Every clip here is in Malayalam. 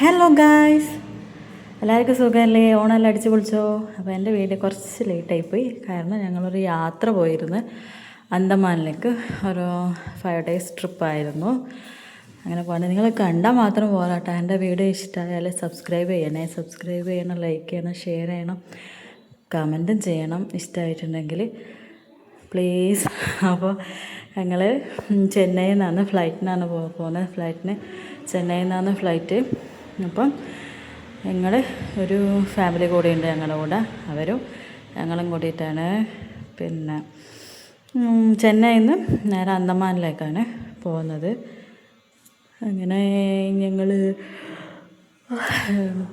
ഹലോ ഗായ്സ്, എല്ലാവർക്കും സുഖമല്ലേ? ഓണമെല്ലാം അടിച്ച് പൊളിച്ചോ? അപ്പോൾ എൻ്റെ വീഡിയോ കുറച്ച് ലേറ്റായിപ്പോയി. കാരണം ഞങ്ങളൊരു യാത്ര പോയിരുന്നു അന്തമാനിലേക്ക്. ഒരു 5 days ട്രിപ്പായിരുന്നു. അങ്ങനെ പോകണം. നിങ്ങൾ കണ്ടാൽ മാത്രം പോരാട്ടോ. എൻ്റെ വീഡിയോ ഇഷ്ടമായാൽ സബ്സ്ക്രൈബ് ചെയ്യണം, ലൈക്ക് ചെയ്യണം, ഷെയർ ചെയ്യണം, കമൻറ്റും ചെയ്യണം ഇഷ്ടമായിട്ടുണ്ടെങ്കിൽ പ്ലീസ്. അപ്പോൾ ഞങ്ങൾ ചെന്നൈയിൽ നിന്നാണ് ഫ്ലൈറ്റിനാണ് പോകുന്നത്. ചെന്നൈയിൽ നിന്നാണ് ഫ്ലൈറ്റ്. അപ്പം ഞങ്ങൾ ഒരു ഫാമിലി കൂടെയുണ്ട് ഞങ്ങളുടെ കൂടെ. അവരും ഞങ്ങളും കൂടിയിട്ടാണ് പിന്നെ ചെന്നൈയിൽ നിന്ന് നേരെ അന്തമാനിലേക്കാണ് പോകുന്നത്. അങ്ങനെ ഞങ്ങൾ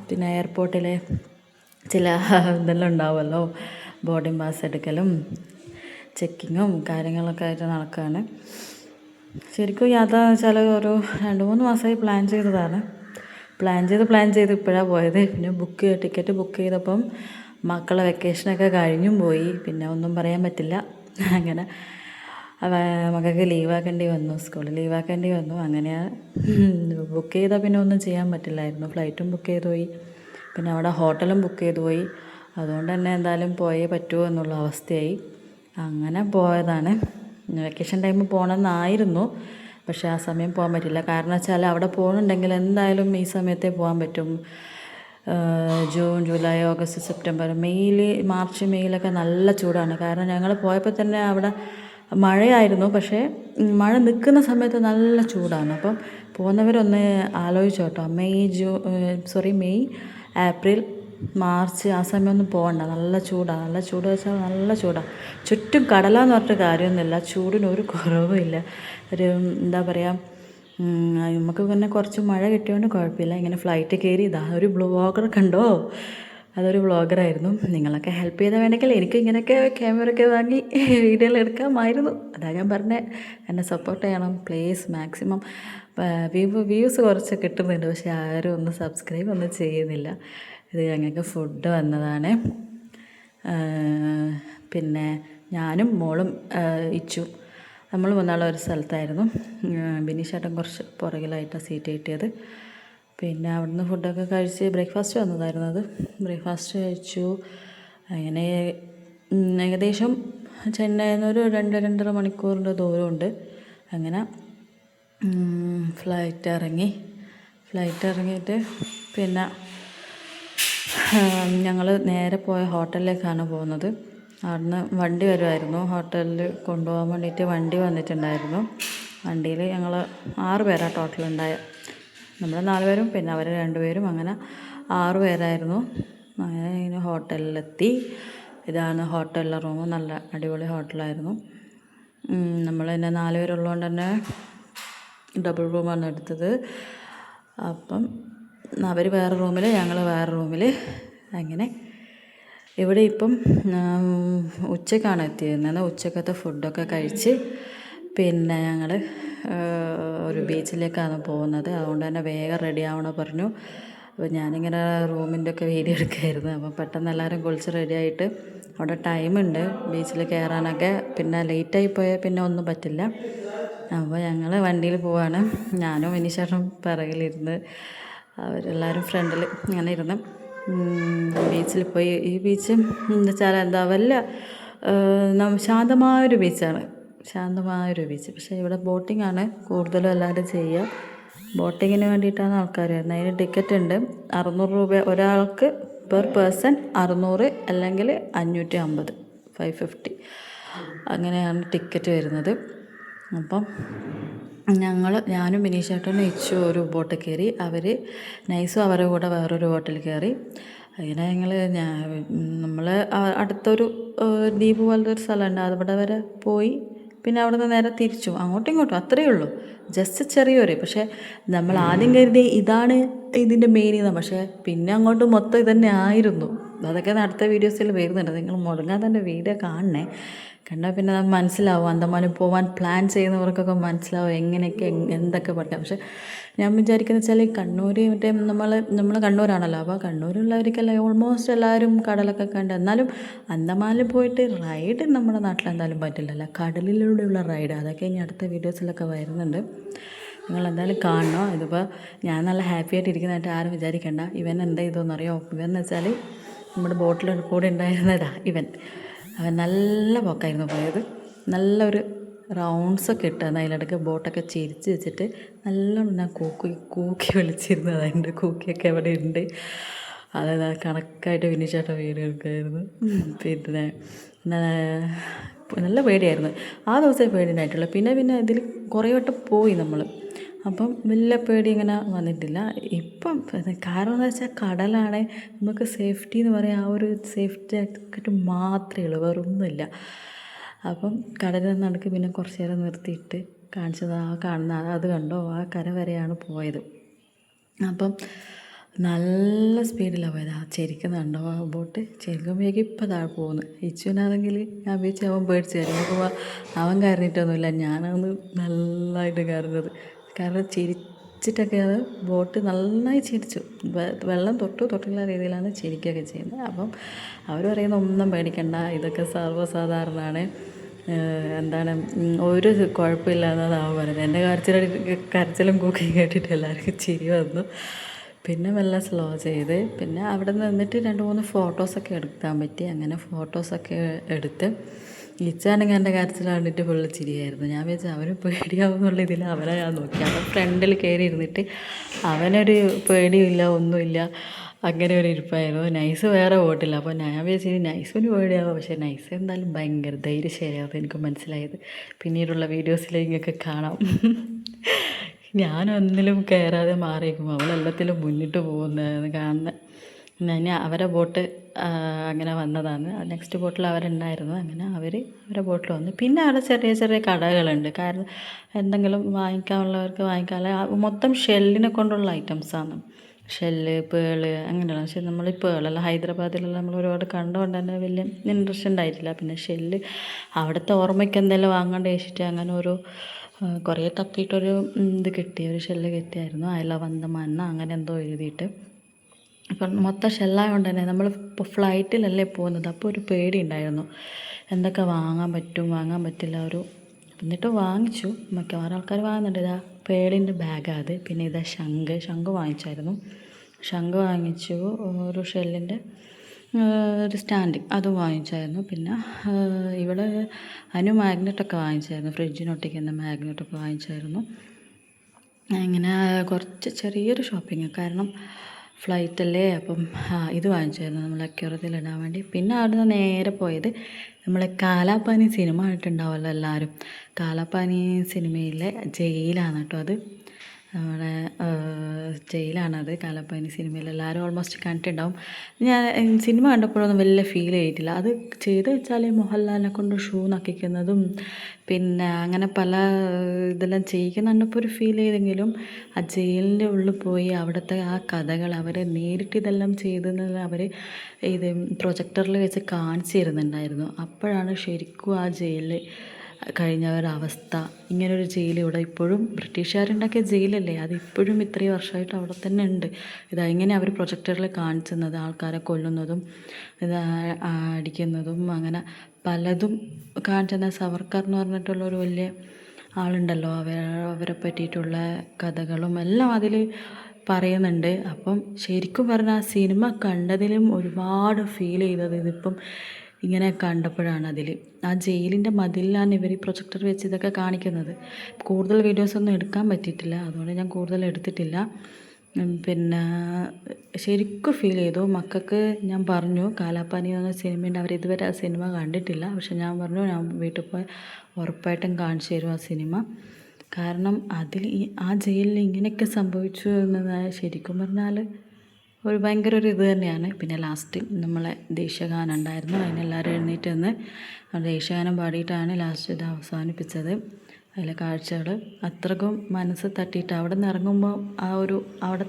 പിന്നെ എയർപോർട്ടിലെ ചില ഇതെല്ലാം ഉണ്ടാവുമല്ലോ, ബോർഡിംഗ് പാസ് എടുക്കലും ചെക്കിങ്ങും കാര്യങ്ങളൊക്കെ ആയിട്ട് നടക്കുകയാണ്. ശരിക്കും യാത്ര എന്ന് വെച്ചാൽ ഒരു 2-3 മാസമായി പ്ലാൻ ചെയ്തതാണ്. പ്ലാൻ ചെയ്ത് ഇപ്പോഴാണ് പോയത്. പിന്നെ ടിക്കറ്റ് ബുക്ക് ചെയ്തപ്പം മക്കളെ വെക്കേഷനൊക്കെ കഴിഞ്ഞും പോയി. പിന്നെ ഒന്നും പറയാൻ പറ്റില്ല. അങ്ങനെ മക്കൾക്ക് ലീവാക്കേണ്ടി വന്നു, സ്കൂളിൽ ലീവാക്കേണ്ടി വന്നു. അങ്ങനെ ബുക്ക് ചെയ്താൽ പിന്നെ ഒന്നും ചെയ്യാൻ പറ്റില്ലായിരുന്നു. ഫ്ലൈറ്റും ബുക്ക് ചെയ്ത് പോയി, പിന്നെ അവിടെ ഹോട്ടലും ബുക്ക് ചെയ്ത് പോയി. അതുകൊണ്ട് തന്നെ എന്തായാലും പോയേ പറ്റുമോ എന്നുള്ള അവസ്ഥയായി. അങ്ങനെ പോയതാണ്. വെക്കേഷൻ ടൈമിൽ പോകണമെന്നായിരുന്നു, പക്ഷേ ആ സമയം പോകാൻ പറ്റില്ല. കാരണം വെച്ചാൽ അവിടെ പോകുന്നുണ്ടെങ്കിൽ എന്തായാലും ഈ സമയത്തേ പോകാൻ പറ്റും. June, July, August, September, March മെയ്യിലൊക്കെ നല്ല ചൂടാണ്. കാരണം ഞങ്ങൾ പോയപ്പോൾ തന്നെ അവിടെ മഴയായിരുന്നു, പക്ഷേ മഴ നിൽക്കുന്ന സമയത്ത് നല്ല ചൂടാണ്. അപ്പം പോകുന്നവരൊന്ന് ആലോചിച്ചു കേട്ടോ. മെയ്, ഏപ്രിൽ, മാർച്ച് ആ സമയമൊന്നും പോകണ്ട. നല്ല ചൂട് വെച്ചാൽ നല്ല ചൂടാണ്. ചുറ്റും കടലാന്ന് പറഞ്ഞിട്ട് കാര്യമൊന്നുമില്ല, ചൂടിനൊരു കുറവുമില്ല. എന്താ പറയുക, നമുക്ക് പിന്നെ കുറച്ച് മഴ കിട്ടിയോണ്ട് കുഴപ്പമില്ല. ഇങ്ങനെ ഫ്ലൈറ്റ് കയറി ഒരു വ്ളോഗർ കണ്ടോ, അതൊരു വ്ളോഗറായിരുന്നു. നിങ്ങളൊക്കെ ഹെൽപ്പ് ചെയ്താൽ വേണമെങ്കിൽ എനിക്ക് ഇങ്ങനെയൊക്കെ ക്യാമറയൊക്കെ വാങ്ങി വീഡിയോകൾ എടുക്കാമായിരുന്നു. അതാ ഞാൻ പറഞ്ഞത്, എന്നെ സപ്പോർട്ട് ചെയ്യണം പ്ലീസ്. മാക്സിമം വ്യൂസ് കുറച്ച് കിട്ടുന്നുണ്ട്, പക്ഷേ ആരും ഒന്നും സബ്സ്ക്രൈബ് ഒന്നും ചെയ്യുന്നില്ല. ഇത് ഞങ്ങൾക്ക് ഫുഡ് വന്നതാണ്. പിന്നെ ഞാനും മോളും ഇച്ചു നമ്മൾ മൂന്നാളും ഒരു സ്ഥലത്തായിരുന്നു. ബിനീഷേട്ടൻ കുറച്ച് പുറകിലായിട്ടാണ് സീറ്റ് കിട്ടിയത്. പിന്നെ അവിടുന്ന് ഫുഡൊക്കെ കഴിച്ച് ബ്രേക്ക്ഫാസ്റ്റ് വന്നതായിരുന്നു. ബ്രേക്ക്ഫാസ്റ്റ് കഴിച്ചു. അങ്ങനെ ഏകദേശം ചെന്നൈയിൽ നിന്ന് ഒരു 2-2.5 മണിക്കൂറിൻ്റെ ദൂരമുണ്ട്. അങ്ങനെ ഫ്ലൈറ്റ് ഇറങ്ങിയിട്ട് പിന്നെ ഞങ്ങൾ നേരെ പോയ ഹോട്ടലിലേക്കാണ് പോകുന്നത്. അവിടുന്ന് വണ്ടി വരുമായിരുന്നു, ഹോട്ടലിൽ കൊണ്ടുപോകാൻ വേണ്ടിയിട്ട് വണ്ടി വന്നിട്ടുണ്ടായിരുന്നു. വണ്ടിയിൽ ഞങ്ങൾ 6 പേരാണ് ടോട്ടൽ ഉണ്ടായത്. നമ്മൾ 4 പേരും പിന്നെ അവർ 2 പേരും, അങ്ങനെ 6 പേരായിരുന്നു. അങ്ങനെ ഹോട്ടലിലെത്തി. ഇതാണ് ഹോട്ടലിലെ റൂം. നല്ല അടിപൊളി ഹോട്ടലായിരുന്നു. നമ്മൾ തന്നെ 4 പേരുള്ളതുകൊണ്ട് തന്നെ ഡബിൾ റൂമാണ് എടുത്തത്. അപ്പം അവർ വേറെ റൂമിൽ, ഞങ്ങൾ വേറെ റൂമിൽ. അങ്ങനെ ഇവിടെ ഇപ്പം ഉച്ചക്കാണ് എത്തിയിരുന്നത്. ഉച്ചക്കത്തെ ഫുഡൊക്കെ കഴിച്ച് പിന്നെ ഞങ്ങൾ ഒരു ബീച്ചിലേക്കാണ് പോകുന്നത്. അതുകൊണ്ട് തന്നെ വേഗം റെഡി ആവണം പറഞ്ഞു. അപ്പോൾ ഞാനിങ്ങനെ റൂമിൻ്റെ ഒക്കെ വീഡിയോ എടുക്കുമായിരുന്നു. അപ്പോൾ പെട്ടെന്ന് എല്ലാവരും കുളിച്ച് റെഡിയായിട്ട്, അവിടെ ടൈമുണ്ട് ബീച്ചിൽ കയറാനൊക്കെ. പിന്നെ ലേറ്റായി പോയാൽ പിന്നെ ഒന്നും പറ്റില്ല. അപ്പോൾ ഞങ്ങൾ വണ്ടിയിൽ പോവാണ്. ഞാനും വിനീഷേട്ടനും പിറകിലിരുന്ന്, അവരെല്ലാവരും ഫ്രണ്ടിൽ ഇങ്ങനെ ഇരുന്ന് ബീച്ചിൽ പോയി. ഈ ബീച്ച് എന്ന് വെച്ചാൽ ശാന്തമായൊരു ബീച്ചാണ്. പക്ഷേ ഇവിടെ ബോട്ടിങ്ങാണ് കൂടുതലും എല്ലാവരും ചെയ്യുക. ബോട്ടിങ്ങിന് വേണ്ടിയിട്ടാണ് ആൾക്കാർ വരുന്നത്. അതിന് ടിക്കറ്റ് ഉണ്ട്. 600 രൂപ ഒരാൾക്ക്, പെർ പേഴ്സൺ 600, അല്ലെങ്കിൽ 550, 550 അങ്ങനെയാണ് ടിക്കറ്റ് വരുന്നത്. അപ്പം ഞാനും ബിനീഷേട്ടനും ഇച്ചു ഒരു ബോട്ടിൽ കയറി. നൈസും അവരുടെ കൂടെ വേറൊരു ബോട്ടിൽ കയറി. അങ്ങനെ നമ്മൾ അടുത്തൊരു ദ്വീപ് പോലത്തെ ഒരു സ്ഥലമുണ്ട്, അവിടെ വരെ പോയി. പിന്നെ അവിടെ നിന്ന് നേരെ തിരിച്ചു, അങ്ങോട്ടും ഇങ്ങോട്ടും അത്രയേ ഉള്ളൂ. ജസ്റ്റ് ചെറിയൊരു, പക്ഷേ നമ്മൾ ആദ്യം കരുതി ഇതാണ് ഇതിൻ്റെ മെയിൻ, പക്ഷേ പിന്നെ അങ്ങോട്ട് മൊത്തം ഇതന്നെ ആയിരുന്നു. അതൊക്കെ അടുത്ത വീഡിയോസിൽ വരുന്നുണ്ട്. നിങ്ങൾ മുടങ്ങാതെ തന്നെ വീഡിയോ കണ്ടാൽ പിന്നെ മനസ്സിലാവും. അന്തമാനിൽ പോകാൻ പ്ലാൻ ചെയ്യുന്നവർക്കൊക്കെ മനസ്സിലാവും എങ്ങനെയൊക്കെ എന്തൊക്കെ പഠിക്കാം. പക്ഷേ ഞാൻ വിചാരിക്കുന്നത് വെച്ചാൽ കണ്ണൂർ നമ്മൾ കണ്ണൂരാണല്ലോ. അപ്പോൾ കണ്ണൂരുള്ളവർക്കെല്ലാം ഓൾമോസ്റ്റ് എല്ലാവരും കടലൊക്കെ കണ്ട്. എന്നാലും അന്തമാനിൽ പോയിട്ട് റൈഡ് നമ്മുടെ നാട്ടിൽ എന്തായാലും പറ്റില്ലല്ലോ, കടലിലൂടെയുള്ള റൈഡ്. അതൊക്കെ ഇനി അടുത്ത വീഡിയോസിലൊക്കെ വരുന്നുണ്ട്. നിങ്ങൾ എന്തായാലും കാണണം. ഇതിപ്പോൾ ഞാൻ നല്ല ഹാപ്പി ആയിട്ട് ഇരിക്കുന്നതായിട്ട് ആരും വിചാരിക്കണ്ട. ഇവൻ എന്താ ഇതെന്നറിയോ? ഇവൻ എന്ന് വെച്ചാൽ നമ്മുടെ ബോട്ടിൽ കൂടെ ഉണ്ടായിരുന്നതാ അവൻ നല്ല പോക്കായിരുന്നു പോയത്. നല്ലൊരു റൗണ്ട്സൊക്കെ ഇട്ടാണ് അതിലിടയ്ക്ക് ബോട്ടൊക്കെ ചിരിച്ച് വെച്ചിട്ട് നല്ലോണം ഞാൻ കൂക്കി വിളിച്ചിരുന്നത്. അതിൻ്റെ കൂക്കിയൊക്കെ അവിടെ ഉണ്ട്. അത് കണക്കായിട്ട് വിനിച്ചേട്ടൻ വീഡിയോ എടുക്കുമായിരുന്നു. പിന്നെ നല്ല പേടിയായിരുന്നു. ആ ദിവസമേ പേടിയുണ്ടായിട്ടുള്ളൂ. പിന്നെ ഇതിൽ കുറേ വട്ടം പോയി നമ്മൾ. അപ്പം വലിയ പേടി ഇങ്ങനെ വന്നിട്ടില്ല. ഇപ്പം കാരണം എന്താ വെച്ചാൽ കടലാണ്, നമുക്ക് സേഫ്റ്റി എന്ന് പറയാൻ ആ ഒരു സേഫ്റ്റി ജാക്കറ്റ് മാത്രമേ ഉള്ളൂ, വേറെ ഒന്നുമില്ല. അപ്പം കടലിൽ നടുക്ക് പിന്നെ കുറച്ച് നേരം നിർത്തിയിട്ട് കാണിച്ചത് ആ കാണുന്ന അത് കണ്ടോ, ആ കര വരെയാണ് പോയത്. അപ്പം നല്ല സ്പീഡിലാണ് പോയത്. ആ ചെരിക്കുന്നുണ്ടോ ആ ബോട്ട്, ചെരിക്കുമ്പോഴേക്കും ഇപ്പം താഴെ പോകുന്നു. ഇച്ചുവിനാണെങ്കിൽ ഞാൻ വിചാരിച്ചു അവൻ പേടിച്ച് കയറി. നോക്കുമ്പോൾ അവൻ കയറിയിട്ടൊന്നുമില്ല, ഞാനാണ് നല്ലതായിട്ട് കയറുന്നത്. കാരണം ചിരിച്ചിട്ടൊക്കെ അത് ബോട്ട് നന്നായി ചിരിച്ചു. വെള്ളം തൊട്ടുള്ള രീതിയിലാണ് ചിരിക്കുകയൊക്കെ ചെയ്യുന്നത്. അപ്പം അവർ പറയുന്ന ഒന്നും പേടിക്കണ്ട, ഇതൊക്കെ സർവ്വസാധാരണമാണ്, എന്താണ് ഒരു കുഴപ്പമില്ല എന്നതാണ് പറയുന്നത്. എൻ്റെ കരച്ചിലും കൂക്കി കേട്ടിട്ട് എല്ലാവർക്കും ചിരി വന്നു. പിന്നെ മെല്ലെ സ്ലോ ചെയ്ത് പിന്നെ അവിടെ നിന്നിട്ട് 2-3 ഫോട്ടോസൊക്കെ എടുക്കാൻ പറ്റി. അങ്ങനെ ഫോട്ടോസൊക്കെ എടുത്ത് ഇച്ചാണെങ്കിൽ എൻ്റെ കരച്ചിൽ കണ്ടിട്ട് ഫുള്ള് ചിരിയായിരുന്നു. ഞാൻ വിചാരിച്ചു അവന് പേടിയാവുന്നുള്ള ഇതിൽ അവനെ ഞാൻ നോക്കി. അവൻ ഫ്രണ്ടിൽ കയറി ഇരുന്നിട്ട് അവനൊരു പേടിയില്ല, ഒന്നുമില്ല, അങ്ങനെ ഒരു ഇരിപ്പായിരുന്നു. നൈസ് വേറെ പോയിട്ടില്ല. അപ്പോൾ ഞാൻ വിചാരിച്ചു നൈസിന് പേടിയാവും. പക്ഷേ നൈസ് എന്തായാലും ഭയങ്കര ധൈര്യശാലിയാവും, എനിക്ക് മനസ്സിലായത്. പിന്നീടുള്ള വീഡിയോസിലേക്കൊക്കെ കാണാം. ഞാനൊന്നിലും കയറാതെ മാറിയിരിക്കും, അവളെല്ലാത്തിലും മുന്നിട്ട് പോകുന്നതെന്ന് കാണുന്നത്. ഞാൻ അവരെ ബോട്ട് അങ്ങനെ വന്നതാണ്. നെക്സ്റ്റ് ബോട്ടിൽ അവരുണ്ടായിരുന്നു. അങ്ങനെ അവരെ ബോട്ടിൽ വന്നു. പിന്നെ അവിടെ ചെറിയ ചെറിയ കടകളുണ്ട്. കാരണം എന്തെങ്കിലും വാങ്ങിക്കാനുള്ളവർക്ക് വാങ്ങിക്കാനുള്ള മൊത്തം ഷെല്ലിനെ കൊണ്ടുള്ള ഐറ്റംസാണ്. ഷെല്ല്, പേള് അങ്ങനെയുള്ള. പക്ഷേ നമ്മൾ ഈ പേളെല്ലാം ഹൈദരാബാദിലുള്ള നമ്മൾ ഒരുപാട് കണ്ടുകൊണ്ട് തന്നെ വലിയ ഇൻട്രസ്റ്റ് ഉണ്ടായിട്ടില്ല. പിന്നെ ഷെല്ല് അവിടുത്തെ ഓർമ്മയ്ക്ക് എന്തെങ്കിലും വാങ്ങാണ്ട് വെച്ചിട്ട് അങ്ങനെ കുറേ തപ്പിയിട്ടൊരു ഇത് കിട്ടി, ഒരു ഷെല്ല് കിട്ടിയായിരുന്നു. അയലവന്ത മണ്ണ അങ്ങനെ എന്തോ എഴുതിയിട്ട്. അപ്പം മൊത്തം ഷെല്ലായതുകൊണ്ട് തന്നെ നമ്മൾ ഇപ്പോൾ ഫ്ലൈറ്റിലല്ലേ പോകുന്നത്. അപ്പോൾ ഒരു പേടി ഉണ്ടായിരുന്നു, എന്തൊക്കെ വാങ്ങാൻ പറ്റും വാങ്ങാൻ പറ്റില്ല. എന്നിട്ട് വാങ്ങിച്ചു. മിക്കവാറും ആൾക്കാർ വാങ്ങുന്നുണ്ട്. ഇതാ പേളിൻ്റെ ബാഗാണ് അത്. പിന്നെ ഇതാ ശംഖ് വാങ്ങിച്ചായിരുന്നു. ശംഖ് വാങ്ങിച്ചു. ഒരു ഷെല്ലിൻ്റെ ഒരു സ്റ്റാൻഡ് അതും വാങ്ങിച്ചായിരുന്നു. പിന്നെ ഇവിടെ മാഗ്നറ്റൊക്കെ വാങ്ങിച്ചായിരുന്നു, ഫ്രിഡ്ജിനൊട്ടിക്കുന്ന മാഗ്നറ്റൊക്കെ വാങ്ങിച്ചായിരുന്നു. ഇങ്ങനെ കുറച്ച് ചെറിയൊരു ഷോപ്പിങ്, കാരണം ഫ്ലൈറ്റല്ലേ. അപ്പം ഇത് വാങ്ങിച്ചായിരുന്നു നമ്മൾ അക്യൂറത്തിലിടാൻ വേണ്ടി. പിന്നെ അവിടുന്ന് നേരെ പോയത് നമ്മളെ കാലാപാനി സിനിമ കണ്ടിട്ടുണ്ടാവുമല്ലോ എല്ലാവരും. കാലാപാനി സിനിമയിലെ ജയിലാണ് കേട്ടോ അത്. നമ്മുടെ ജയിലാണത്. കാലാപാനി സിനിമയിൽ എല്ലാവരും ഓൾമോസ്റ്റ് കണ്ടിട്ടുണ്ടാവും. ഞാൻ സിനിമ കണ്ടപ്പോഴൊന്നും വലിയ ഫീൽ ചെയ്തിട്ടില്ല. അത് ചെയ്ത് വെച്ചാൽ മോഹൻലാലിനെ കൊണ്ട് ഷൂ നക്കിക്കുന്നതും പിന്നെ അങ്ങനെ പല ഇതെല്ലാം ചെയ്യിക്കുന്നുണ്ടപ്പോൾ ഒരു ഫീൽ ചെയ്തെങ്കിലും ആ ജയിലിൻ്റെ ഉള്ളിൽ പോയി അവിടുത്തെ ആ കഥകൾ അവർ നേരിട്ട് ഇതെല്ലാം ചെയ്തെന്നുള്ള അവർ ഇത് പ്രൊജക്ടറിൽ വെച്ച് കാണിച്ചു തരുന്നുണ്ടായിരുന്നു. അപ്പോഴാണ് ശരിക്കും ആ ജയിലിൽ കഴിഞ്ഞ ഒരവസ്ഥ. ഇങ്ങനൊരു ജയിൽ ഇവിടെ ഇപ്പോഴും ബ്രിട്ടീഷുകാരുണ്ടാക്കിയ ജയിലല്ലേ, അത് ഇപ്പോഴും ഇത്രയും വർഷമായിട്ട് അവിടെ തന്നെ ഉണ്ട്. ഇങ്ങനെ അവർ പ്രൊജക്ടറിൽ കാണിച്ചത് ആൾക്കാരെ കൊല്ലുന്നതും അടിക്കുന്നതും അങ്ങനെ പലതും കാണിച്ചത്. സവർക്കർ എന്ന് പറഞ്ഞിട്ടുള്ളൊരു വലിയ ആളുണ്ടല്ലോ, അവരെ പറ്റിയിട്ടുള്ള കഥകളും എല്ലാം അതിൽ പറയുന്നുണ്ട്. അപ്പം ശരിക്കും പറഞ്ഞാൽ ആ സിനിമ കണ്ടതിലും ഒരുപാട് ഫീൽ ചെയ്തത് ഇതിപ്പം ഇങ്ങനെ കണ്ടപ്പോഴാണ്. ആ ജയിലിൻ്റെ മതിലിലാണ് ഇവർ പ്രൊജക്ടർ വെച്ച് ഇതൊക്കെ കാണിക്കുന്നത്. കൂടുതൽ വീഡിയോസൊന്നും എടുക്കാൻ പറ്റിയിട്ടില്ല, അതുകൊണ്ട് ഞാൻ കൂടുതൽ എടുത്തിട്ടില്ല. പിന്നെ ശരിക്കും ഫീൽ ചെയ്തു. മക്കൾക്ക് ഞാൻ പറഞ്ഞു കാലാപാനി എന്ന സിനിമയുണ്ട്, അവരിതുവരെ ആ സിനിമ കണ്ടിട്ടില്ല. പക്ഷെ ഞാൻ പറഞ്ഞു ഞാൻ വീട്ടിൽ പോയി ഉറപ്പായിട്ടും കാണിച്ചു തരും ആ സിനിമ. കാരണം ആ ജയിലിൽ ഇങ്ങനെയൊക്കെ സംഭവിച്ചു എന്നത് ശരിക്കും പറഞ്ഞാൽ ഒരു ഭയങ്കര ഒരു ഇത് തന്നെയാണ്. പിന്നെ ലാസ്റ്റ് നമ്മളെ ദേശീയഗാനം ഉണ്ടായിരുന്നു. അതിനെല്ലാവരും എഴുന്നേറ്റ് നിന്ന് ദേശീയഗാനം പാടിയിട്ടാണ് ലാസ്റ്റ് ഇത് അവസാനിപ്പിച്ചത്. അതിലെ കാഴ്ചകൾ അത്രക്കും മനസ്സ് തട്ടിയിട്ട് അവിടെ നിന്ന് ഇറങ്ങുമ്പോൾ അവിടെ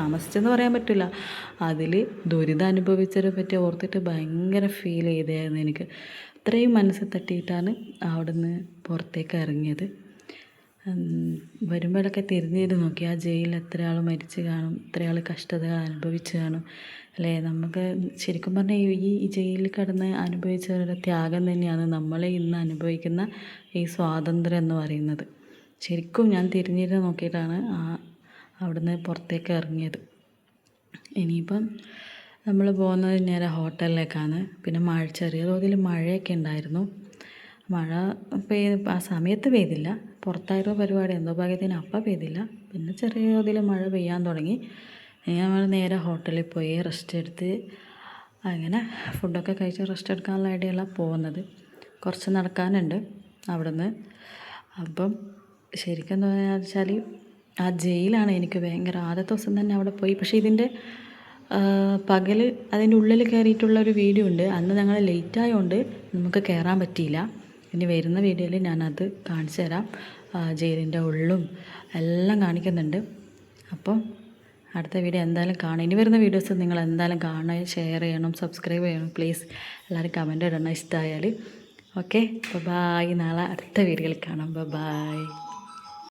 താമസിച്ചെന്ന് പറയാൻ പറ്റില്ല, അതിൽ ദുരിതം അനുഭവിച്ചതിനെ പറ്റി ഓർത്തിട്ട് ഭയങ്കര ഫീൽ ചെയ്തായിരുന്നു എനിക്ക്. അത്രയും മനസ്സ് തട്ടിയിട്ടാണ് അവിടെ നിന്ന് പുറത്തേക്ക് ഇറങ്ങിയത്. വരുമ്പോഴൊക്കെ തിരിഞ്ഞിട്ട് നോക്കി ആ ജയിലിൽ എത്ര ആൾ മരിച്ച് കാണും, എത്ര ആൾ കഷ്ടതകൾ അനുഭവിച്ച് കാണും അല്ലേ. നമുക്ക് ശരിക്കും പറഞ്ഞാൽ ഈ ജയിലിൽ കിടന്ന് അനുഭവിച്ചവരുടെ ത്യാഗം തന്നെയാണ് നമ്മൾ ഇന്ന് അനുഭവിക്കുന്ന ഈ സ്വാതന്ത്ര്യം എന്ന് പറയുന്നത്. ശരിക്കും ഞാൻ തിരിഞ്ഞിരുന്ന് നോക്കിയിട്ടാണ് അവിടുന്ന് പുറത്തേക്ക് ഇറങ്ങിയത്. ഇനിയിപ്പം നമ്മൾ പോകുന്നത് നേരെ ഹോട്ടലിലേക്കാണ്. പിന്നെ ചെറിയ തോതിൽ മഴയൊക്കെ ഉണ്ടായിരുന്നു. മഴ ആ സമയത്ത് പെയ്തില്ല, പുറത്തായിരുന്നു പരിപാടി, എന്തോ ഭാഗ്യത്തിന് അപ്പം പെയ്തില്ല. പിന്നെ ചെറിയ തോതിൽ മഴ പെയ്യാൻ തുടങ്ങി. നമ്മൾ നേരെ ഹോട്ടലിൽ പോയി റെസ്റ്റ് എടുത്ത് അങ്ങനെ ഫുഡൊക്കെ കഴിച്ച് റെസ്റ്റ് എടുക്കാനുള്ള ഐഡിയല്ല പോകുന്നത്. കുറച്ച് നടക്കാനുണ്ട് അവിടുന്ന്. അപ്പം ശരിക്കും എന്താ വെച്ചാൽ ആ ജയിലാണ് എനിക്ക് ഭയങ്കര ആദ്യത്തെ ദിവസം തന്നെ അവിടെ പോയി. പക്ഷേ ഇതിൻ്റെ പകൽ അതിൻ്റെ ഉള്ളിൽ കയറിയിട്ടുള്ളൊരു വീഡിയോ ഉണ്ട്. അന്ന് ഞങ്ങൾ ലേറ്റ് ആയതുകൊണ്ട് നമുക്ക് കയറാൻ പറ്റിയില്ല. ഇനി വരുന്ന വീഡിയോയിൽ ഞാനത് കാണിച്ചു തരാം. ജയിലിൻ്റെ ഉള്ളും എല്ലാം കാണിക്കുന്നുണ്ട്. അപ്പം അടുത്ത വീഡിയോ എന്തായാലും കാണാം. ഇനി വരുന്ന വീഡിയോസ് നിങ്ങൾ എന്തായാലും കാണുക, ഷെയർ ചെയ്യണം, സബ്സ്ക്രൈബ് ചെയ്യണം പ്ലീസ്. എല്ലാവരും കമൻറ്റ് ഇടണം ഇഷ്ടമായാൽ. Okay, bye. നാളെ അടുത്ത വീഡിയോയിൽ കാണാം. ബൈ.